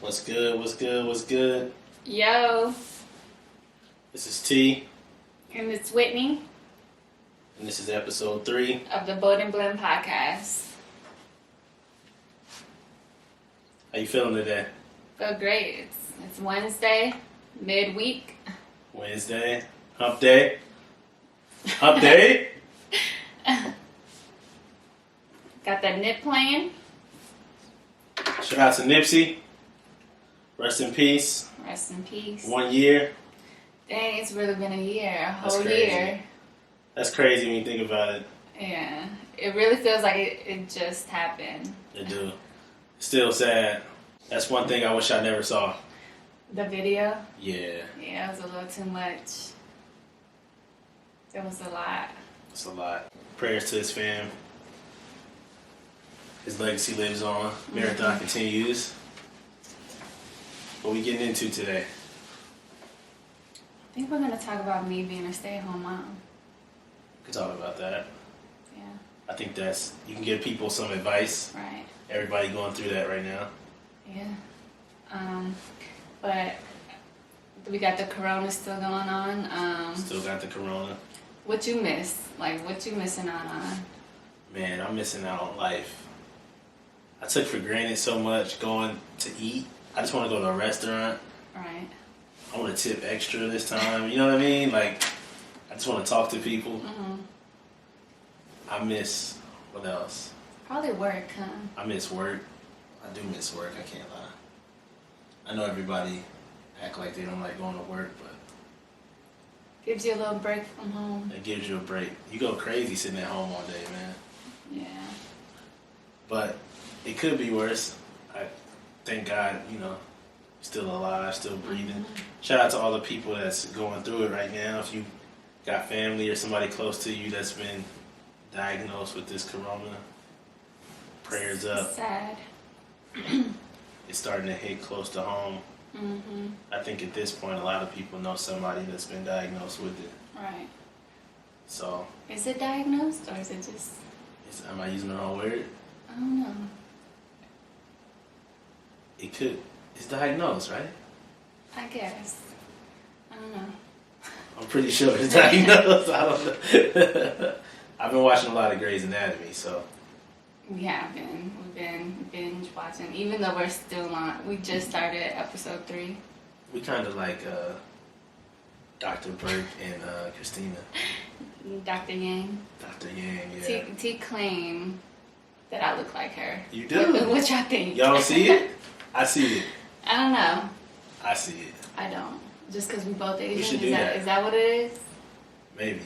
What's good? What's good? What's good? Yo. This is T. And it's Whitney. And this is episode 3 of the Bolden Blend Podcast. How you feeling today? Feel great. It's Wednesday, midweek. Wednesday. Hump day. Hump day. Got that nip playing. Shout out to Nipsey. Rest in peace. Rest in peace. 1 year. Dang, it's really been a year. A That's whole crazy. year. That's crazy when you think about it. Yeah. It really feels like it just happened. It do. Still sad. That's one thing I wish I never saw. The video? Yeah. Yeah, it was a little too much. It was a lot. It's a lot. Prayers to his fam. His legacy lives on. Marathon continues. What we getting into today? I think we're going to talk about me being a stay-at-home mom. We can talk about that. Yeah. I think you can give people some advice. Right. Everybody going through that right now. Yeah. But we got the corona still going on. Still got the corona. What you miss? Like, what you missing out on? Man, I'm missing out on life. I took for granted so much going to eat. I just want to go to a restaurant. Right. I want to tip extra this time. You know what I mean? Like, I just want to talk to people. Mm-hmm. I miss, what else? Probably work, huh? I miss work. I do miss work, I can't lie. I know everybody act like they don't like going to work, but Gives you a little break from home. it gives you a break. You go crazy sitting at home all day, man. Yeah. But it could be worse. I thank God, still alive, still breathing. Mm-hmm. Shout out to all the people that's going through it right now. If you got family or somebody close to you that's been diagnosed with this corona, prayers up. Sad. It's starting to hit close to home. Mm-hmm. I think at this point, a lot of people know somebody that's been diagnosed with it. Right. So, Is it diagnosed or is it just... am I using the wrong word? I don't know. It's diagnosed, right? I guess. I don't know. I'm pretty sure it's diagnosed. I don't know. I've been watching a lot of Grey's Anatomy, so. We have been. We've been binge watching. Even though we're still on... We just started episode 3. We kind of like Dr. Burke and Christina. Dr. Yang. Dr. Yang, yeah. T claim that I look like her. You do? What y'all think? Y'all don't see it? I see it. I don't know. I see it. I don't. Just because we both Asian? We should do that. Is that what it is? Maybe.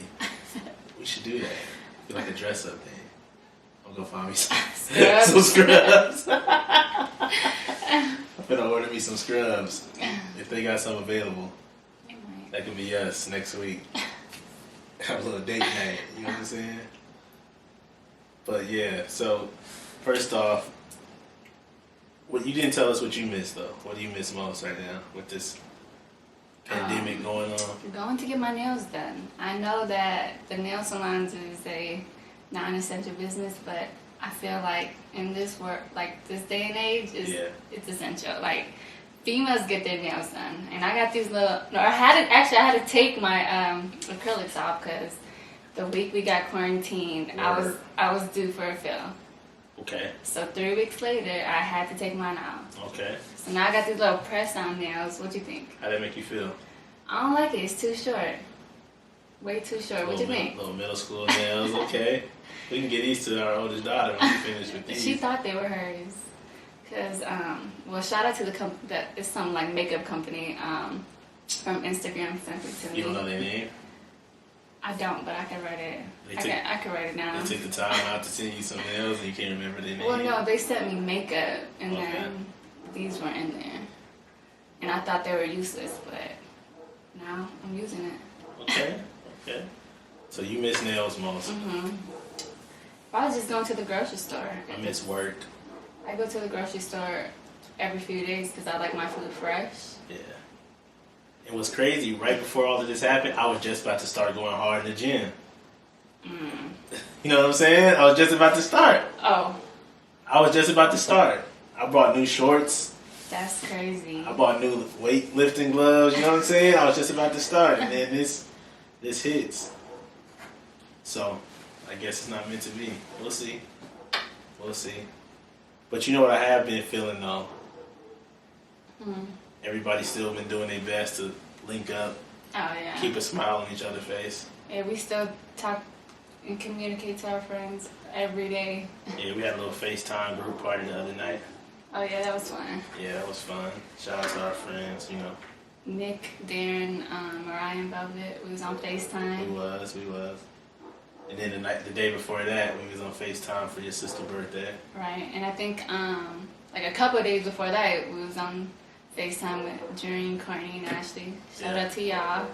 We should do that. Be like a dress-up thing. I'm gonna find me some scrubs. I'm gonna order me some scrubs. If they got some available. That could be us next week. Have a little date night, you know what I'm saying? But yeah, so first off, you didn't tell us what you miss though. What do you miss most right now with this pandemic going on? Going to get my nails done. I know that the nail salons is a non-essential business, but I feel like in this work, like this day and age, it's essential. Like females get their nails done, and I got these little. No, I had to take my acrylics off because the week we got quarantined, I was due for a fill. Okay. So 3 weeks later, I had to take mine out. Okay. So now I got these little press-on nails. What do you think? How'd that make you feel? I don't like it. It's too short. Way too short. What do you think? Little middle school nails. Okay. We can get these to our oldest daughter when we finish with these. She thought they were hers. Because, shout out to the company. It's some, like, makeup company from Instagram sent it to me. You don't know their name? I don't, but I can write it. I can write it down. They took the time out to send you some nails and you can't remember their name? Well, no, they sent me makeup, and then these were in there. And I thought they were useless, but now I'm using it. Okay. So you miss nails most. Mm-hmm. I was just going to the grocery store. I miss work. I go to the grocery store every few days because I like my food fresh. Yeah. And what's crazy, right before all of this happened, I was just about to start going hard in the gym. You know what I'm saying? I was just about to start. Oh. I was just about to start. I brought new shorts. That's crazy. I bought new weightlifting gloves, you know what I'm saying? I was just about to start, and then this hits. So, I guess it's not meant to be. We'll see. We'll see. But you know what I have been feeling, though? Everybody's still been doing their best to link up. Oh, yeah. Keep a smile on each other's face. Yeah, we still talk and communicate to our friends every day. Yeah, we had a little FaceTime group party the other night. Oh, yeah, that was fun. Yeah, that was fun. Shout out to our friends, you know. Nick, Darren, Mariah, and Velvet, we was on FaceTime. We was. And then the day before that, we was on FaceTime for your sister's birthday. Right, and I think like a couple of days before that, we was on FaceTime with Dream, Courtney, and Ashley. Shout out to y'all.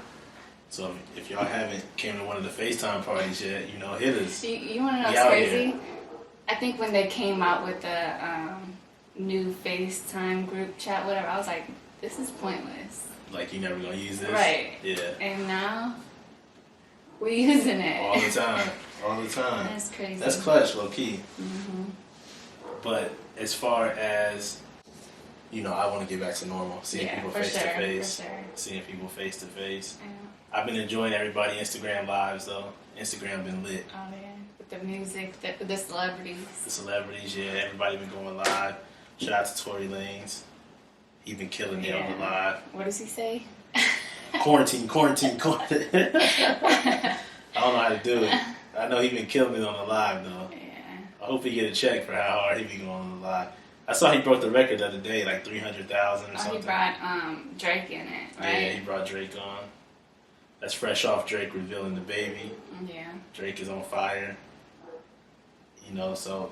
So if y'all haven't came to one of the FaceTime parties yet, you know, hit us. You want to know what's crazy? I think when they came out with the new FaceTime group chat, whatever, I was like, this is pointless. Like, you never gonna use this? Right. Yeah. And now, we're using it. All the time. All the time. That's crazy. That's clutch, low key. Mm-hmm. But as far as, you know, I want to get back to normal. Seeing people face to face. For sure. Seeing people face to face. Yeah. I've been enjoying everybody Instagram lives, though. Instagram been lit. Oh, yeah. With the music, the celebrities. The celebrities, yeah. Everybody been going live. Shout out to Tory Lanez. He been killing it on the live. What does he say? Quarantine. I don't know how to do it. I know he been killing it on the live, though. Yeah. I hope he get a check for how hard he be going on the live. I saw he broke the record the other day, like 300,000 or something. He brought Drake in it, right? Yeah, he brought Drake on. That's fresh off Drake revealing the baby. Yeah. Drake is on fire. You know, so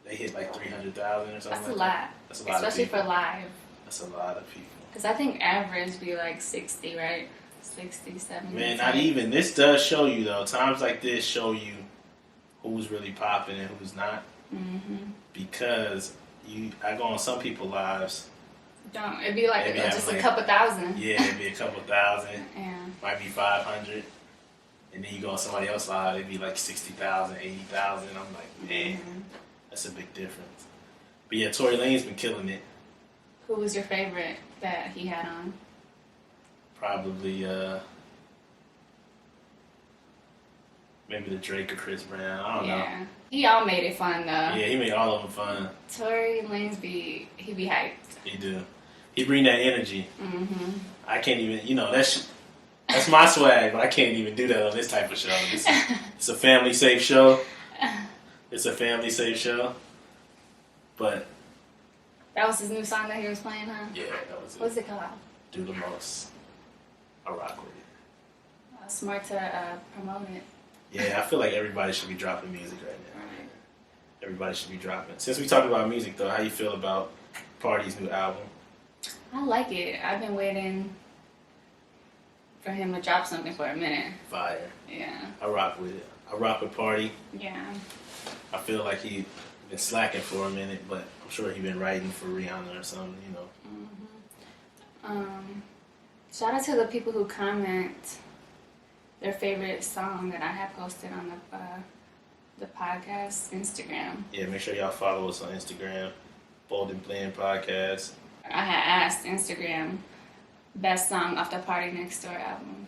they hit like 300,000 or something. That's a lot. That's a lot especially of people. for live. That's a lot of people. Because I think average be like 60, right? 60, 70. Man, not even. This does show you, though. Times like this show you who's really popping and who's not. Mm-hmm. Because I go on some people's lives. It'd be like just a couple thousand. Yeah, it'd be a couple thousand. Yeah. Might be 500. And then you go on somebody else's live, it'd be like 60,000, 80,000. I'm like, man, that's a big difference. But yeah, Tory Lanez been killing it. Who was your favorite that he had on? Probably, maybe the Drake or Chris Brown. I don't know. He all made it fun, though. Yeah, he made all of them fun. Tory Lanez he be hyped. He do. He bring that energy. Mm-hmm. I can't even, you know, that's my swag, but I can't even do that on this type of show. It's a family safe show. It's a family safe show. But that was his new song that he was playing, huh? Yeah, that was it. What's it called? Do the most. I rock with it. Smart to promote it. Yeah, I feel like everybody should be dropping music right now. Right. Everybody should be dropping. Since we talked about music, though, how you feel about Party's new album? I like it. I've been waiting for him to drop something for a minute. Fire. Yeah. I rock with it. I rock with Party. Yeah. I feel like he been slacking for a minute, but I'm sure he been writing for Rihanna or something, you know. Shout out to the people who comment their favorite song that I have posted on the podcast Instagram. Yeah, make sure y'all follow us on Instagram, Bolden Blend Podcast. I had asked Instagram best song off the Party Next Door album.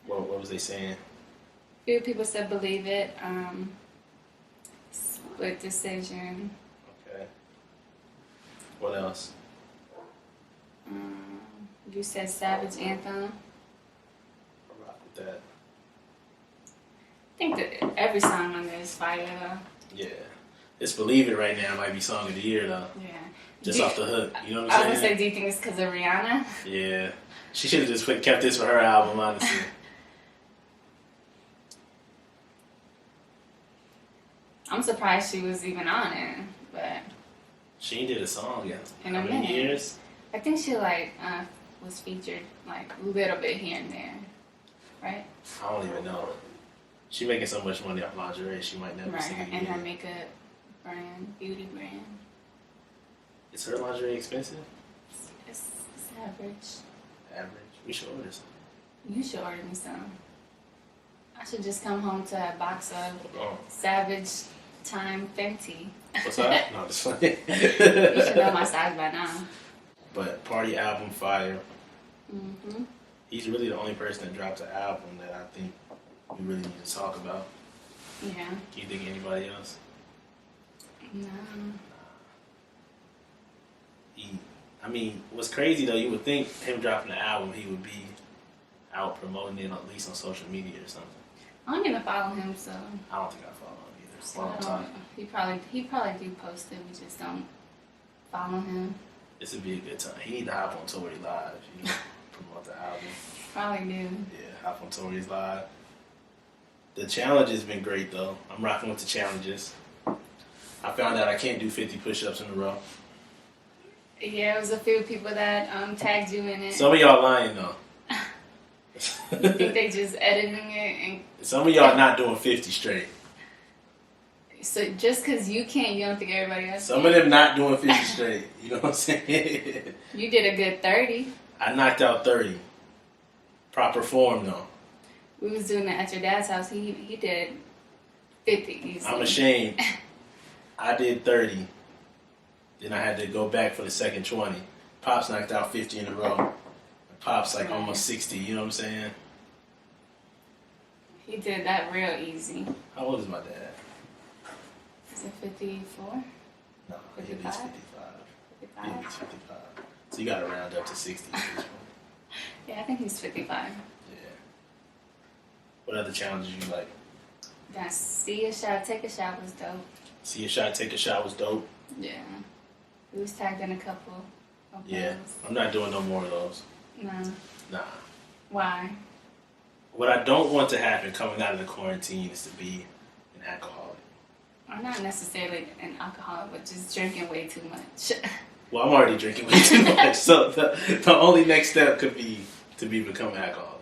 What was they saying? A few people said Believe It, Split Decision. Okay. What else? You said Savage Anthem. I rock with that. I think that every song on there is fire though. Yeah. It's Believe It right now might be song of the year though. Yeah. Just off the hook. You know what I'm saying? I was gonna say, do you think it's because of Rihanna? Yeah. She should have just kept this for her album, honestly. I'm surprised she was even on it, but She ain't did a song yet. In a How many minute. years? I think she was featured like a little bit here and there, right? I don't even know. She making so much money off lingerie, she might never sing Right, it and again. her makeup brand, beauty brand. Is her lingerie expensive? It's average. Average. We should order some. You should order me some. I should just come home to a box of Oh. Savage Time Fenty. What's that? No, just funny. You should know my size by now. But Party album fire. Mm-hmm. He's really the only person that dropped an album that I think we really need to talk about. Yeah. Do you think anybody else? No. I mean, what's crazy though, you would think him dropping the album, he would be out promoting it at least on social media or something. I don't even follow him, so. I don't think I follow him either. So he probably do post it. We just don't follow him. This would be a good time. He need to hop on Tory Live, promote the album. Probably do. Yeah, hop on Tory's Live. The challenge has been great though. I'm rocking with the challenges. I found out I can't do 50 push-ups in a row. Yeah, it was a few people that tagged you in it. Some of y'all lying though. You think they just editing it and... Some of y'all not doing 50 straight. So just because you can't, you don't think everybody else Some can? of them not doing 50 straight. You know what I'm saying? You did a good 30. I knocked out 30. Proper form though. We was doing that at your dad's house. He did 50 easily. I'm ashamed. I did 30. Then I had to go back for the second 20. Pops knocked out 50 in a row. Pops like almost 60, you know what I'm saying? He did that real easy. How old is my dad? Is it 54? No, 55? he is 55. 55? Yeah, he's 55. So you gotta round up to 60 at this point. Yeah, I think he's 55. Yeah. What other challenges you like? That see a shot, take a shot was dope. See a shot, take a shot was dope. Yeah. We was tagged in a couple of Yeah. those. I'm not doing no more of those. No. Nah. Why? What I don't want to happen coming out of the quarantine is to be an alcoholic. I'm not necessarily an alcoholic, but just drinking way too much. Well, I'm already drinking way too much, so the only next step could be to become an alcoholic.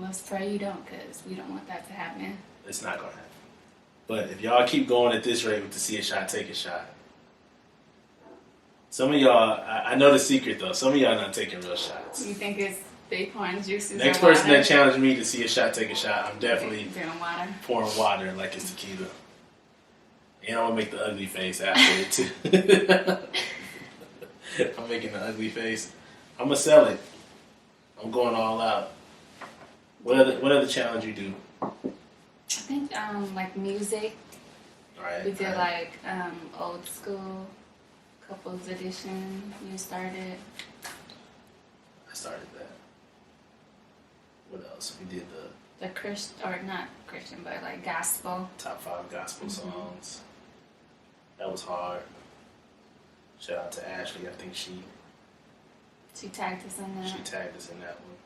Let's pray you don't, because we don't want that to happen. It's not gonna happen. But if y'all keep going at this rate with the see a shot, take a shot. Some of y'all, I know the secret though. Some of y'all not taking real shots. You think it's big pouring juices? Next or person water? that challenged me to see a shot, take a shot, I'm definitely doing water. pouring water like it's tequila. And I'm gonna make the ugly face after it too. I'm making the ugly face. I'm gonna sell it. I'm going all out. What other challenge you do? I think like music. All right. We did like old school couples edition. You started. I started that. What else? We did The Christian, or not Christian, but like gospel. top 5 gospel songs. That was hard. Shout out to Ashley. I think she tagged us in that. tagged us in that one.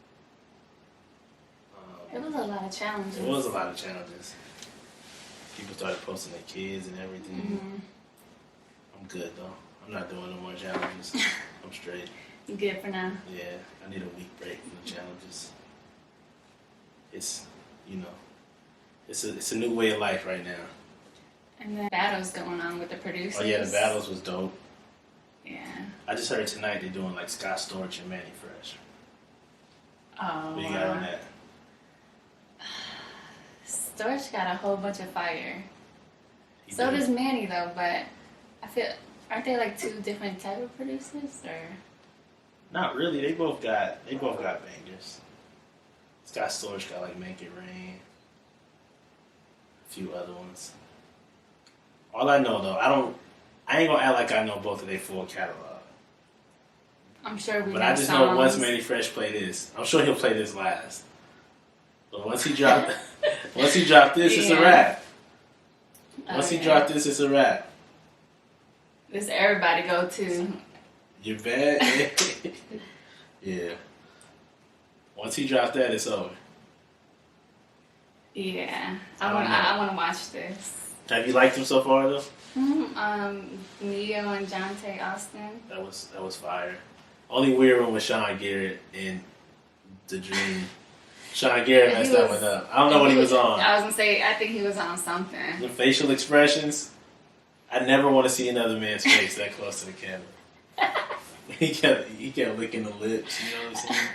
It was a lot of challenges. It was a lot of challenges. People started posting their kids and everything. Mm-hmm. I'm good though. I'm not doing no more challenges. I'm straight. You good for now? Yeah, I need a week break from the challenges. It's, it's a new way of life right now. And then battles going on with the producers. Oh yeah, the battles was dope. Yeah. I just heard tonight they're doing like Scott Storch and Manny Fresh. Oh. What you got on that? Storch got a whole bunch of fire. He So did. does Manny though, but I feel, aren't they like 2 different type of producers or? Not really. They both got bangers. Scott Storch got like Make It Rain. A few other ones. All I know though, I ain't gonna act like I know both of their full catalog. I'm sure we. But know I just songs. know once Manny Fresh play this, I'm sure he'll play this last. But once he dropped this, it's a wrap. Once he dropped this, it's a wrap. This everybody go to. You bet. Yeah. Once he dropped that, it's over. Yeah, I I want to watch this. Have you liked him so far though? Neo and Jonte Austin. That was fire. Only weird one was Sean Garrett in The Dream. Sean Garrett messed that one up. I don't know what he was on. I was gonna say I think he was on something. The facial expressions. I never want to see another man's face that close to the camera. He kept licking the lips. You know what I'm saying?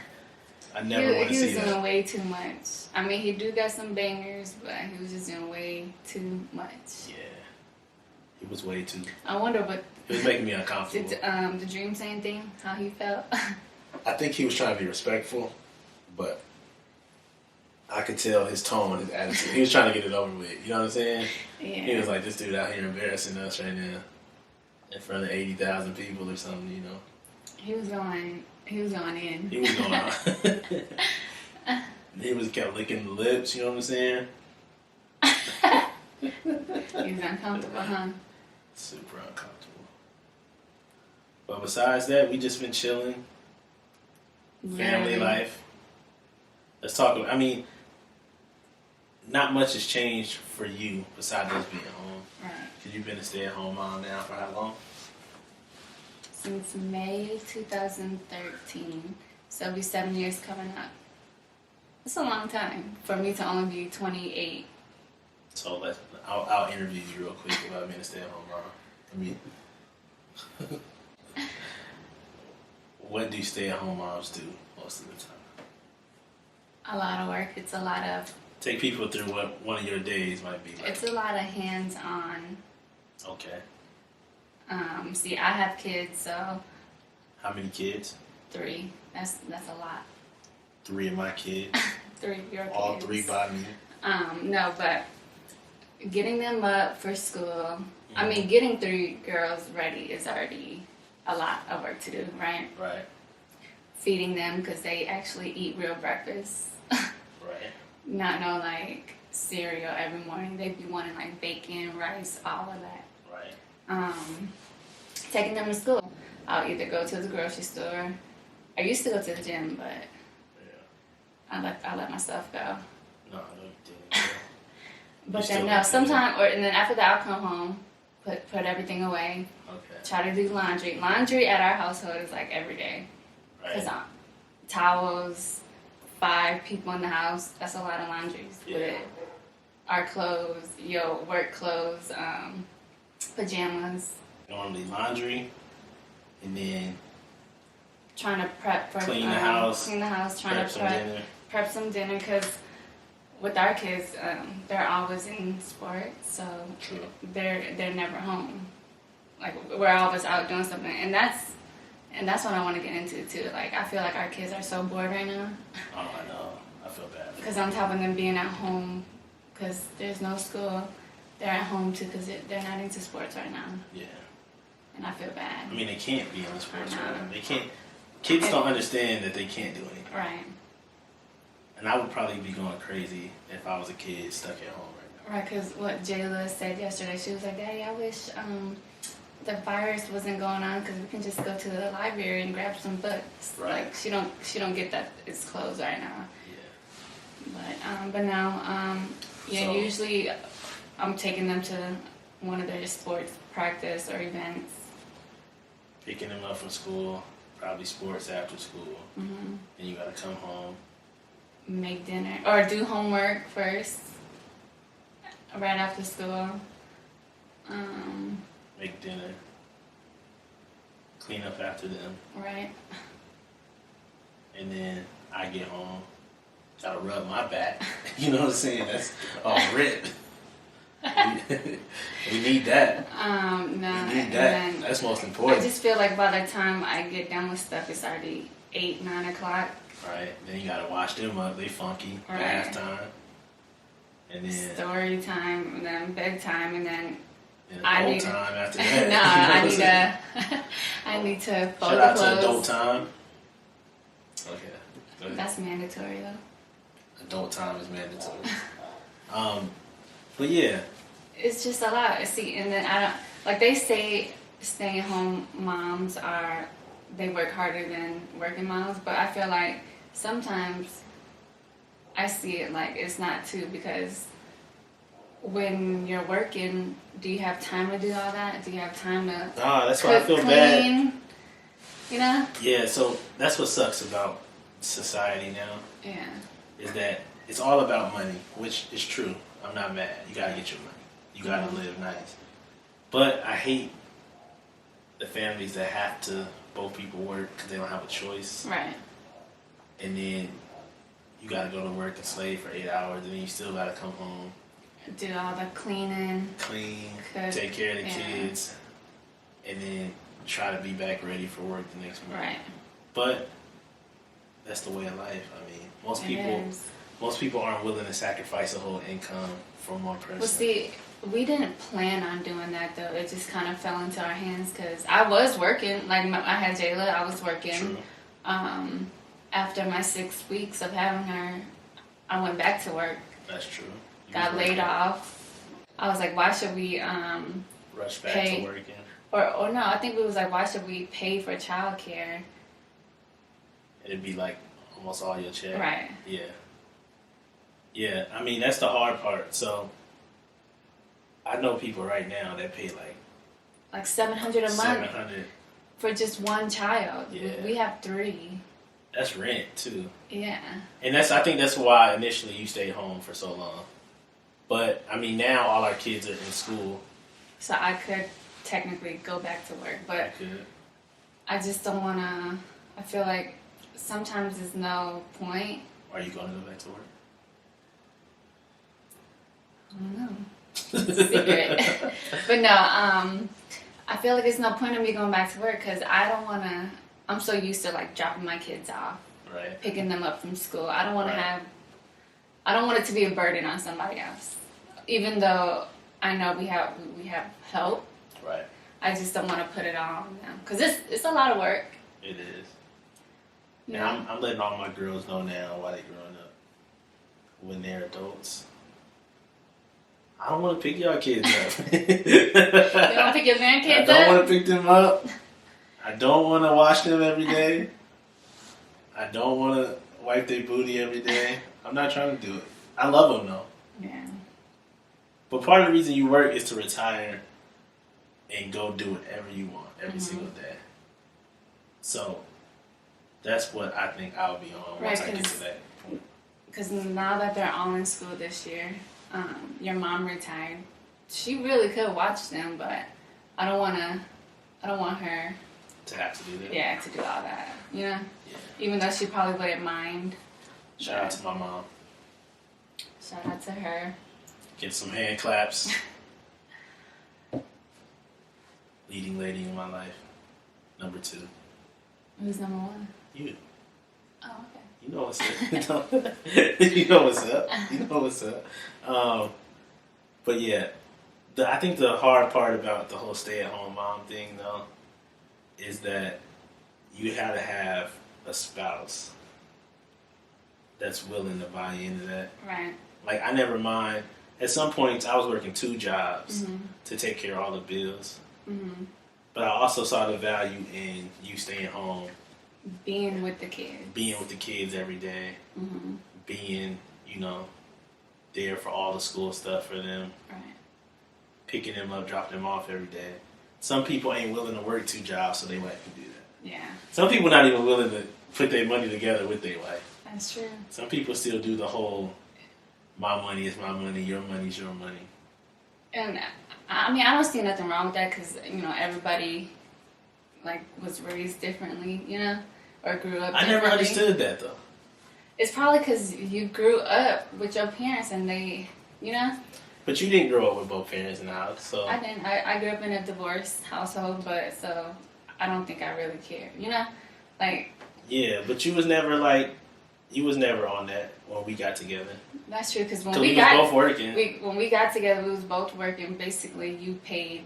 I never want to see He was that. doing way too much. I mean, he do got some bangers, but he was just doing way too much. Yeah, he was way too. I wonder what It was making me uncomfortable. Did the dream say anything? How he felt? I think he was trying to be respectful, but I could tell his tone, his attitude. He was trying to get it over with. You know what I'm saying? Yeah. He was like, this dude out here embarrassing us right now in front of 80,000 people or something, you know. He was going in. He was going out. He kept licking the lips, you know what I'm saying? He was uncomfortable, huh? Super uncomfortable. But besides that, we just been chilling. Family life. Let's talk about, not much has changed for you besides us being home. Right. Because you've been a stay-at-home mom now for how long? Since May 2013. So it'll be 7 years coming up. It's a long time for me to only be 28. So I'll interview you real quick about being a stay-at-home mom. What do stay-at-home moms do most of the time? A lot of work. It's a lot of... Take people through what one of your days might be like. It's a lot of hands-on. Okay. See, I have kids, so... How many kids? 3. That's a lot. 3 of my kids. 3 of your kids. All 3 by me. No, but getting them up for school... getting 3 girls ready is already a lot of work to do, right? Right. Feeding them because they actually eat real breakfast. Right. Not no cereal every morning. They be wanting bacon, rice, all of that. Right. Taking them to school. I'll either go to the grocery store. I used to go to the gym, but yeah. I let myself go. No, you didn't. But then no, sometimes and then after that I'll come home, put everything away. Okay. Try to do laundry. Laundry at our household is every day. Because towels, 5 people in the house, that's a lot of laundries. Yeah. With our clothes, your work clothes, pajamas. Normally laundry, and then trying to prep for clean the house, trying to prep some dinner because with our kids, they're always in sports, so True. they're never home. We're always out doing something, and that's what I want to get into too. I feel like our kids are so bored right now. Oh, I know. I feel bad. Because on top of them being at home, because there's no school, they're at home too because they're not into sports right now. Yeah. And I feel bad. They can't be in sports right now. They can't. Kids don't understand that they can't do anything. Right. And I would probably be going crazy if I was a kid stuck at home right now. Right, because what Jayla said yesterday, she was like, Daddy, I wish the virus wasn't going on because we can just go to the library and grab some books. Right. She don't get that it's closed right now. Yeah. But now, So, usually I'm taking them to one of their sports practice or events. Picking them up from school, probably sports after school. Mm-hmm. And you gotta come home. Make dinner or do homework first, right after school. Make dinner. Clean up after them. Right. And then I get home. Gotta rub my back. You know what I'm saying? That's all rip. We need that. No. We need that. That's most important. I just feel like by the time I get done with stuff, it's already 8, 9 o'clock. Right. Then you gotta wash them up. They funky. Right. Bath time. And then Story time, and then bedtime, and then adult time after that. I need to fold Shout the out clothes. to adult time. Okay. That's mandatory though. Adult time is mandatory. But yeah. It's just a lot. See, and then I don't they say stay-at-home moms they work harder than working moms, but I feel like sometimes I see it it's not too, because when you're working, do you have time to do all that? Do you have time to that's cook, why I feel clean, bad. You know? Yeah, so that's what sucks about society now. Yeah. Is that it's all about money, which is true. I'm not mad. You gotta get your money. You gotta live nice. But I hate the families that have to both people work because they don't have a choice. Right. And then you gotta go to work and slave for 8 hours, and then you still gotta come home, Do all the cleaning. clean, Cook, take care of the kids, and then try to be back ready for work the next morning. Right. But that's the way of life. I mean, most people aren't willing to sacrifice a whole income for one person. Well, see, we didn't plan on doing that though. It just kind of fell into our hands because I was working. Like I had Jayla, I was working. True. After my 6 weeks of having her, I went back to work. That's true. Got laid off. I was like, why should we rush back to working? Or no, I think we was like, why should we pay for childcare? It'd be like almost all your check. Right. Yeah. Yeah, I mean, that's the hard part. So, I know people right now that pay like $700 a month for just one child. Yeah. We have 3. That's rent too. Yeah. And I think that's why initially you stayed home for so long. But I mean, now all our kids are in school. So I could technically go back to work, but I just don't want to. I feel like sometimes there's no point. Are you going to go back to work? I don't know. It's a secret. But no, I feel like there's no point in me going back to work because I don't want to. I'm so used to like dropping my kids off, right, picking them up from school. I don't want to have. I don't want it to be a burden on somebody else, even though I know we have help. Right. I just don't want to put it all on them because it's a lot of work. It is. Yeah. And I'm letting all my girls know now while they're growing up, when they're adults. I don't want to pick y'all kids up. You don't pick your grandkids up? I don't want to pick them up. I don't want to wash them every day. I don't want to wipe their booty every day. I'm not trying to do it. I love them though. Yeah. But part of the reason you work is to retire and go do whatever you want every single day. So that's what I think I'll be on once I get to that point. Because now that they're all in school this year, your mom retired. She really could watch them, but I don't want her to have to do that. Yeah, to do all that. You know? Yeah. Even though she probably wouldn't mind. Shout out to my mom. Shout out to her. Get some hand claps. Leading lady in my life. Number 2. Who's number 1? You. Oh, okay. You know what's up. You know what's up. You know what's up. But yeah, I think the hard part about the whole stay-at-home mom thing, though, is that you have to have a spouse that's willing to buy into that. Right. Like, I never mind. At some points, I was working 2 jobs to take care of all the bills. Mm-hmm. But I also saw the value in you staying home. Being with the kids. Being with the kids every day. Mm-hmm. Being, there for all the school stuff for them. Right. Picking them up, dropping them off every day. Some people ain't willing to work 2 jobs, so they wife can do that. Yeah. Some people not even willing to put their money together with their wife. That's true. Some people still do the whole, my money is my money, your money is your money. And I mean, I don't see nothing wrong with that because, everybody, was raised differently, or grew up differently. I never understood that, though. It's probably because you grew up with your parents and they, But you didn't grow up with both parents in the house, so... I didn't. I grew up in a divorced household, but so I don't think I really care, Yeah, but you was never, on that when we got together. That's true, because we was both working. When we got together, we was both working. Basically, you paid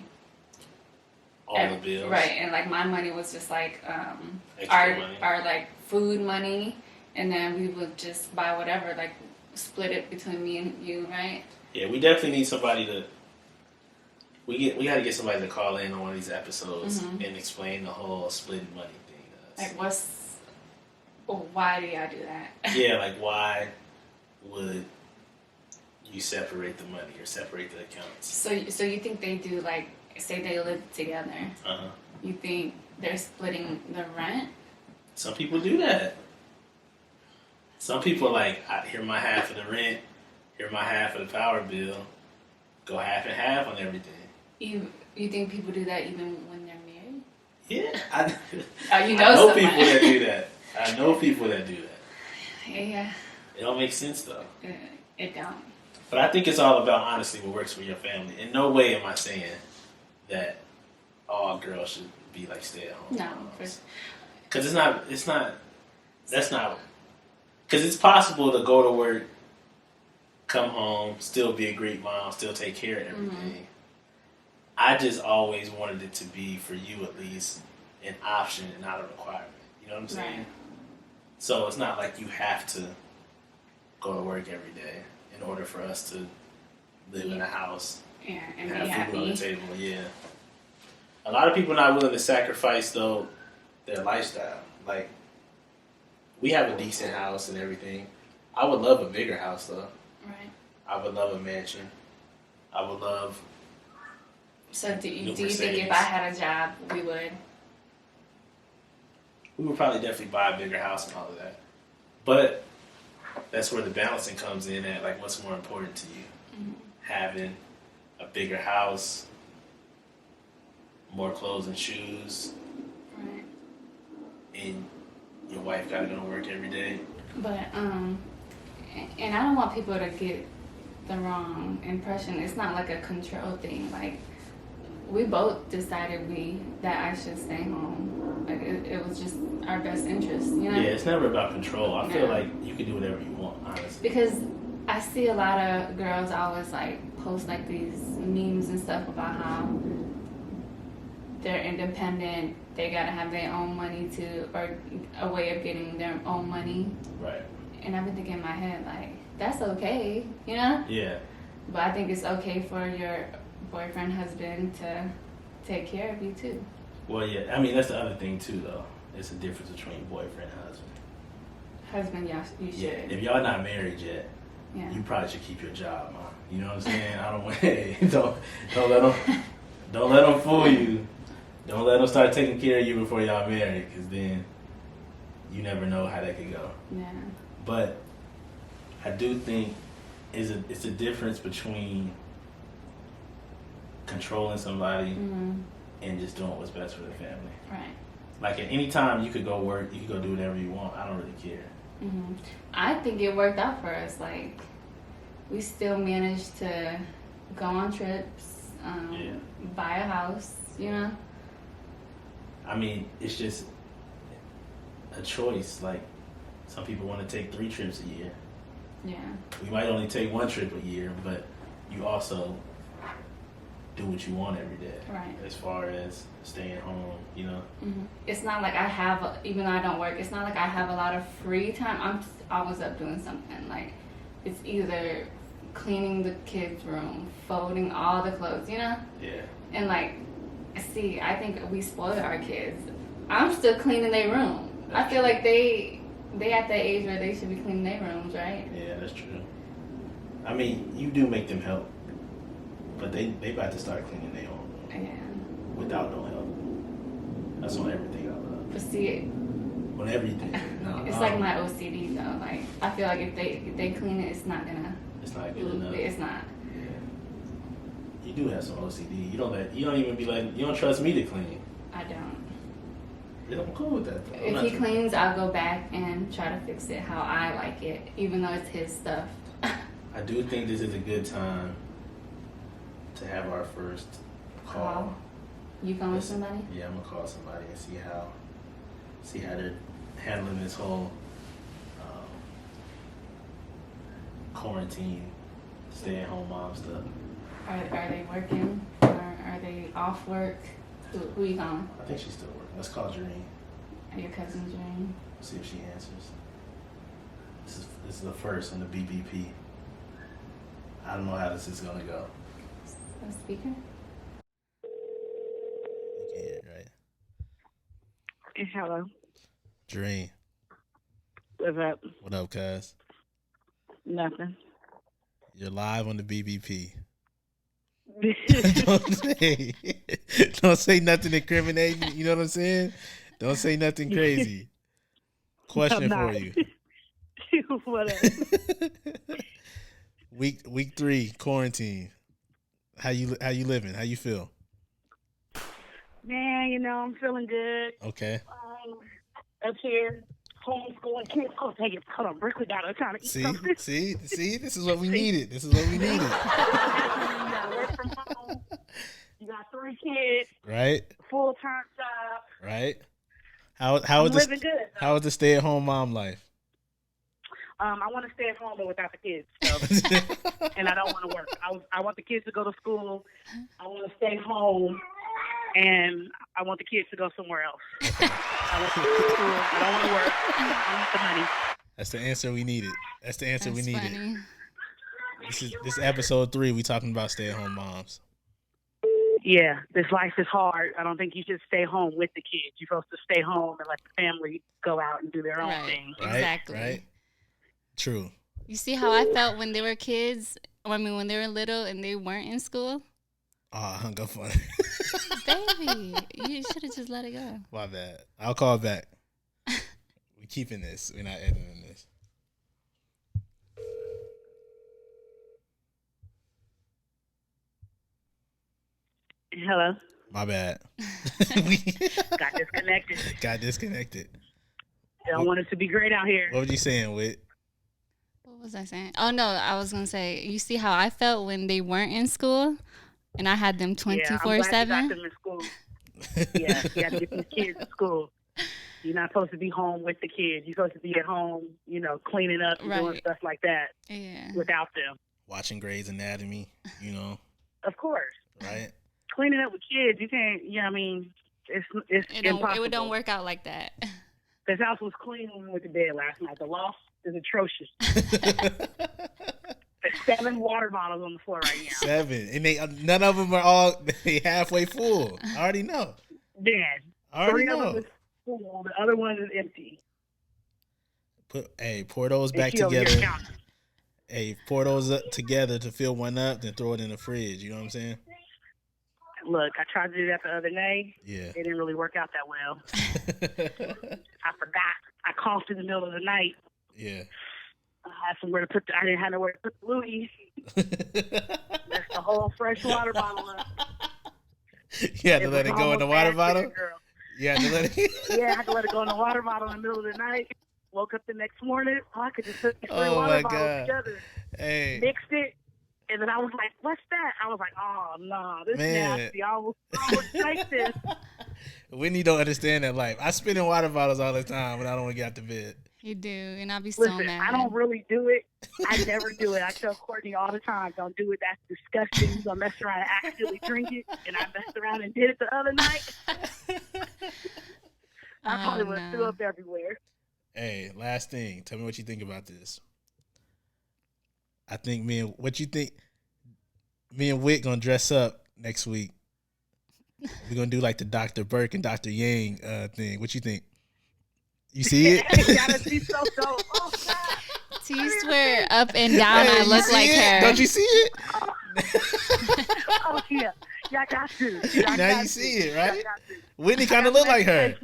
all the bills. Right, and, my money was just, Extra money. our food money, and then we would just buy whatever, split it between me and you, right? Yeah, we definitely need somebody to... We got to get somebody to call in on one of these episodes and explain the whole split money thing to us. Why do y'all do that? Yeah, why would you separate the money or separate the accounts? So you think they do, say they live together. Uh-huh. You think they're splitting the rent? Some people do that. Some people I hear my half of the rent, hear my half of the power bill, go half and half on everything. You think people do that even when they're married? Yeah. I know people that do that. I know people that do that. Yeah. It don't make sense, though. It don't. But I think it's all about, honestly, what works for your family. In no way am I saying that, all girls should be like stay at home. No, because that's not. Because it's possible to go to work, come home, still be a great mom, still take care of everything. Mm-hmm. I just always wanted it to be, for you at least, an option and not a requirement. You know what I'm saying? Right. So it's not like you have to go to work every day in order for us to live in a house and have food on the table. Yeah. A lot of people are not willing to sacrifice, though, their lifestyle. Like, we have a decent house and everything. I would love a bigger house, though. Right. I would love a mansion. I would love. So do you think if I had a job, we would? We would probably definitely buy a bigger house and all of that. But that's where the balancing comes in at, like, what's more important to you? Mm-hmm. Having a bigger house, more clothes and shoes, right? And your wife got to go to work every day. But and I don't want people to get the wrong impression. It's not like a control thing. Like, we both decided that I should stay home. Like, it was just our best interest, you know? Yeah, it's never about control. I feel like you can do whatever you want, honestly. Because I see a lot of girls always like post like these memes and stuff about how they're independent, they gotta have their own money or a way of getting their own money. Right. And I've been thinking in my head, like, that's okay, you know? Yeah. But I think it's okay for your boyfriend, husband to take care of you too. Well, yeah, I mean, that's the other thing too, though. It's a difference between boyfriend and husband. Husband, you should. Yeah, if y'all not married yet, you probably should keep your job, Mom. You know what I'm saying? I don't want. Hey, don't let them fool you. Don't let them start taking care of you before y'all married, because then you never know how that could go. Yeah. But I do think it's a difference between controlling somebody and just doing what's best for the family. Right. Like, at any time you could go work, you could go do whatever you want. I don't really care. Mm-hmm. I think it worked out for us. Like, we still managed to go on trips, buy a house, you know? I mean, it's just a choice. Like, some people want to take 3 trips a year. Yeah. We might only take 1 trip a year, but you also do what you want every day. Right. As far as staying home, you know? Mm-hmm. It's not like I have, even though I don't work, it's not like I have a lot of free time. I'm always up doing something. Like, it's either cleaning the kids' room, folding all the clothes, you know? Yeah. And, like, see, I think we spoil our kids. I'm still cleaning their room. I feel like they at that age where they should be cleaning their rooms, right? Yeah, that's true. I mean, you do make them help, but they about to start cleaning their own room. Yeah. Without no help. That's on everything I love. But see, on everything. No, it's like my OCD though. Like, I feel like if they clean it, it's not good enough. It's not. Yeah. You do have some OCD. You don't trust me to clean. I don't. Yeah, I'm cool with that. If he cleans, I'll go back and try to fix it how I like it, even though it's his stuff. I do think this is a good time to have our first call. You calling somebody? Yeah, I'm gonna call somebody and see how they're handling this whole quarantine, stay-at-home mom stuff. Are they working or are they off work? Who are you calling? I think she's still working. Let's call Jareen. Your cousin Jareen. See if she answers. This is the first on the BBP. I don't know how this is gonna go. A speaker? You can hear it, right? Hello. Jareen. What's up? What up, cuz? Nothing. You're live on the BBP. Don't say nothing incriminating. You know what I'm saying? Don't say nothing crazy. Question for you. Whatever. Week 3 quarantine. How you living? How you feel? Man, I'm feeling good. Okay. Up here, homeschooling kids. Oh, take it. Hold on, break it down. I'm trying to eat something. See. This is what we needed. Work from home. You got 3 kids. Right. Full-time job. Right. I'm living good. How is the stay-at-home mom life? I want to stay at home but without the kids, so. And I don't want to work. I want the kids to go to school. I want to stay home, and I want the kids to go somewhere else. I want to go to school. I don't want to work. I want the money. That's the answer we needed. Funny. This episode 3. We talking about stay-at-home moms. Yeah, this life is hard. I don't think you should stay home with the kids. You're supposed to stay home and let the family go out and do their own thing. Right, exactly. Right. True. You see how I felt when they were kids? When they were little and they weren't in school? Oh, I hung up on it. Baby, you should have just let it go. My bad. I'll call back. We're keeping this. We're not editing this. Hello. My bad. Got disconnected. I What- want it to be great out here. What were you saying, Whit? What was I saying? Oh, no, I was going to say, you see how I felt when they weren't in school and I had them 24/7? Yeah, I'm glad you got them in school. Yeah, you got to get these kids to school. You're not supposed to be home with the kids. You're supposed to be at home, cleaning up and doing stuff like that without them. Watching Grey's Anatomy, Of course. Right? Cleaning up with kids, you can't, it's impossible. It don't work out like that. This house was clean when we went to bed last night. The loft is atrocious. There's 7 water bottles on the floor right now. 7. And none of them are all halfway full. I already know. Yeah. I already 3 of know. them is full. The other one is empty. Pour those back together. Hey, pour those up together to fill one up, then throw it in the fridge. You know what I'm saying? Look, I tried to do that the other day. Yeah. It didn't really work out that well. I forgot. I coughed in the middle of the night. Yeah. I had somewhere to put. I didn't have nowhere to put the Louis. That's the whole fresh water bottle up. You had to let it go in the water bottle? Girl. You had to let it. Yeah, I had to let it go in the water bottle in the middle of the night. Woke up the next morning. I could just put the 3 water bottles together. Hey. Mixed it. And then I was like, what's that? I was like, oh, no, this is nasty. I almost like this. Whitney don't understand that life. I spit in water bottles all the time when I don't want to get out to bed. You do, and I'll be Listen, so mad. I don't really do it. I never do it. I tell Courtney all the time, don't do it. That's disgusting. You're going to mess around and accidentally drink it. And I messed around and did it the other night. I probably would have threw up everywhere. Hey, last thing. Tell me what you think about this. I think what you think? Me and Whit gonna dress up next week. We're gonna do like the Dr. Burke and Dr. Yang thing. What you think? You see it? That'd be so dope. Oh, God. T swear up and down I look like her. Don't you see it? Oh, yeah. Y'all got to. Now you see it, right? Whitney kind of look like her.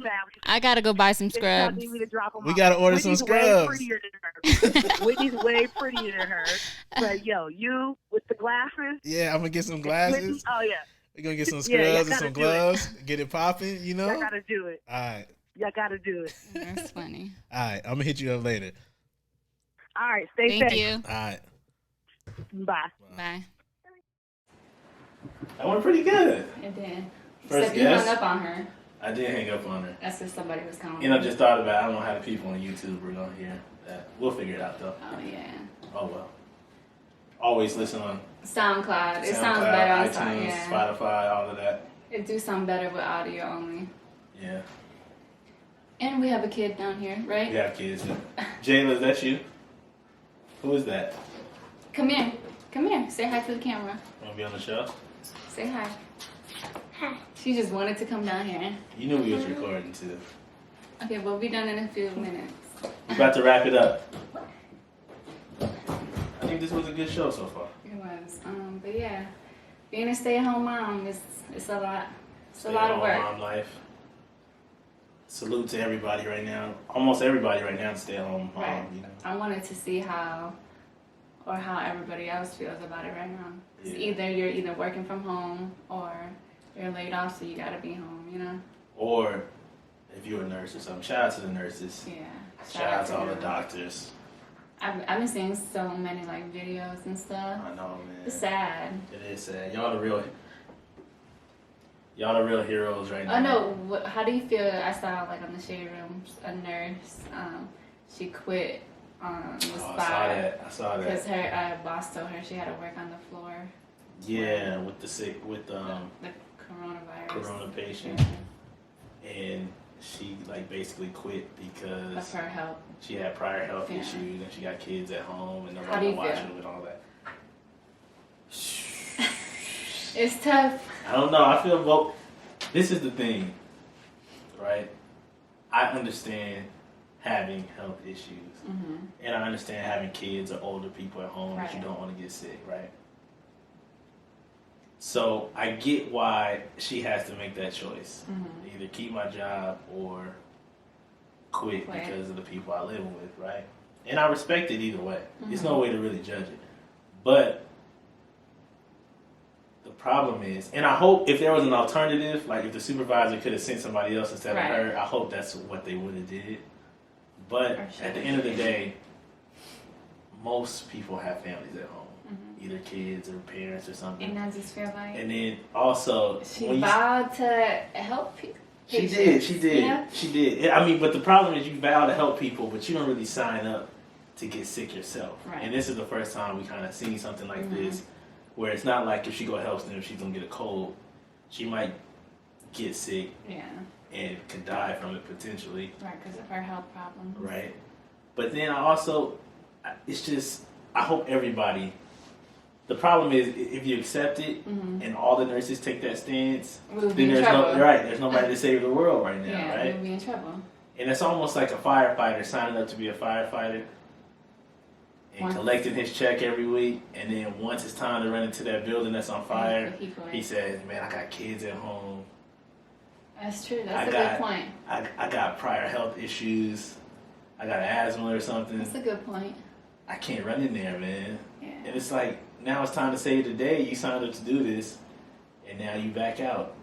I gotta go buy some scrubs. We gotta order some scrubs. Whitney's way prettier than her. But you with the glasses. Yeah, I'm gonna get some glasses. Oh yeah. We're gonna get some scrubs and some gloves. Get it popping, Y'all gotta do it. All right. Y'all gotta do it. That's funny. All right, I'm gonna hit you up later. All right, stay safe. Thank you. All right. Bye. Bye. That went pretty good. It did. First Except you hung up on her. I did hang up on her. That's because somebody was calling. I just thought about it. I don't know how the people on YouTube are gonna hear that. We'll figure it out though. Oh yeah. Oh well. Always listen on SoundCloud. It sounds better on iTunes, yeah. Spotify, all of that. It do sound better with audio only. Yeah. And we have a kid down here, right? We have kids. Jayla, is that you? Who is that? Come here. Come here. Say hi to the camera. Wanna be on the show? Say hi. Hi. She just wanted to come down here. You knew we was recording too. Okay, we'll be done in a few minutes. We're about to wrap it up. I think this was a good show so far. It was. But yeah, being a stay-at-home mom it's a lot. It's a lot of work. Mom life. Salute to everybody right now. Almost everybody right now is stay-at-home mom. Right. You know? I wanted to see how everybody else feels about it right now. Yeah. Either you're working from home or you're laid off, so you gotta be home, Or if you're a nurse or something, shout out to the nurses. Yeah. Shout out to all the doctors. I've been seeing so many videos and stuff. I know, man. It's sad. It is sad. Y'all the real Y'all the real heroes right now. I know. How do you feel? I saw like on the Shade Room, a nurse. She quit on the spot. I saw that. Because her boss told her she had to work on the floor. Yeah, with the corona patient, and she like basically quit because of her health. She had prior health issues, and she got kids at home, and How do nobody you watching and all that. It's tough. I don't know. I feel both. This is the thing, right? I understand having health issues, and I understand having kids or older people at home that you don't want to get sick, right? So I get why she has to make that choice. Either keep my job or quit because of the people I live with, right? And I respect it either way. There's no way to really judge it. But the problem is, and I hope if there was an alternative, like if the supervisor could have sent somebody else instead of her, I hope that's what they would have did. But at the end of the day, most people have families at home. Either kids or parents or something. And I just feel like... And then also... She vowed to help people. She did. Yeah. She did. I mean, but the problem is you vow to help people, but you don't really sign up to get sick yourself. Right. And this is the first time we kind of seen something like this, where it's not like if she go help them, she's going to get a cold. She might get sick and could die from it potentially. Right, because of her health problems. Right. But then it's just, I hope everybody... The problem is if you accept it and all the nurses take that stance, we'll then there's nobody to save the world right now, right? We'll be in trouble. And it's almost like a firefighter signing up to be a firefighter and collecting his check every week, and then once it's time to run into that building that's on fire, he says, "Man, I got kids at home." That's true. That's a good point. I got prior health issues. I got asthma or something. That's a good point. I can't run in there, man. Yeah. And it's like, now it's time to save the day. You signed up to do this, and now you back out.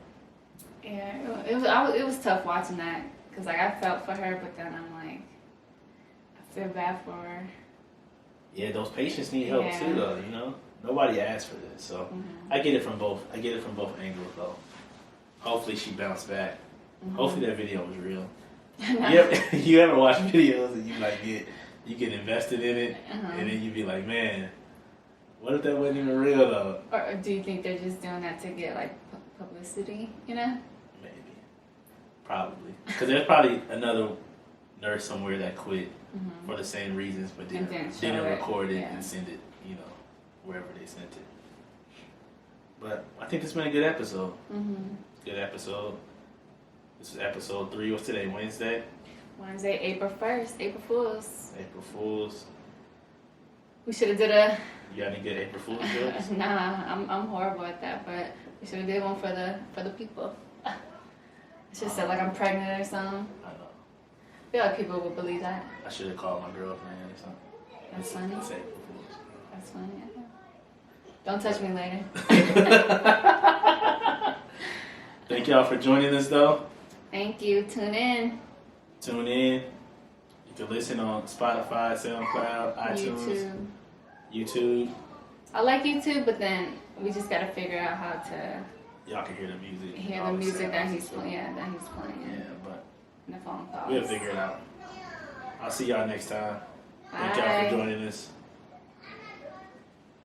Yeah, it was tough watching that because like I felt for her, but then I'm like, I feel bad for her. Yeah, those patients need help too, though. You know, nobody asked for this, so I get it from both. I get it from both angles, though. Hopefully, she bounced back. Hopefully, that video was real. You ever watch videos and you get invested in it, and then you be like, man. What if that wasn't even real, though? Or do you think they're just doing that to get, like, publicity, you know? Maybe. Probably. Because there's probably another nurse somewhere that quit for the same reasons, but didn't record it and send it, wherever they sent it. But I think this has been a good episode. Good episode. This is episode 3. What's today, Wednesday? Wednesday, April 1st. April Fools. April Fools. We should have did a... You got any good April Fool's jokes? Nah, I'm horrible at that, but we should have did one for the people. I should have said like I'm pregnant or something. I know. I feel like people would believe that. I should have called my girlfriend or something. That's funny. It's April Fool's. That's funny. Don't touch me later. Thank y'all for joining us, though. Thank you. Tune in. You can listen on Spotify, SoundCloud, iTunes. YouTube. I like YouTube, but then we just gotta figure out how to. Y'all can hear the music. Hear the music that he's playing. Yeah, but the phone calls. We'll figure it out. I'll see y'all next time. Thank y'all for joining us.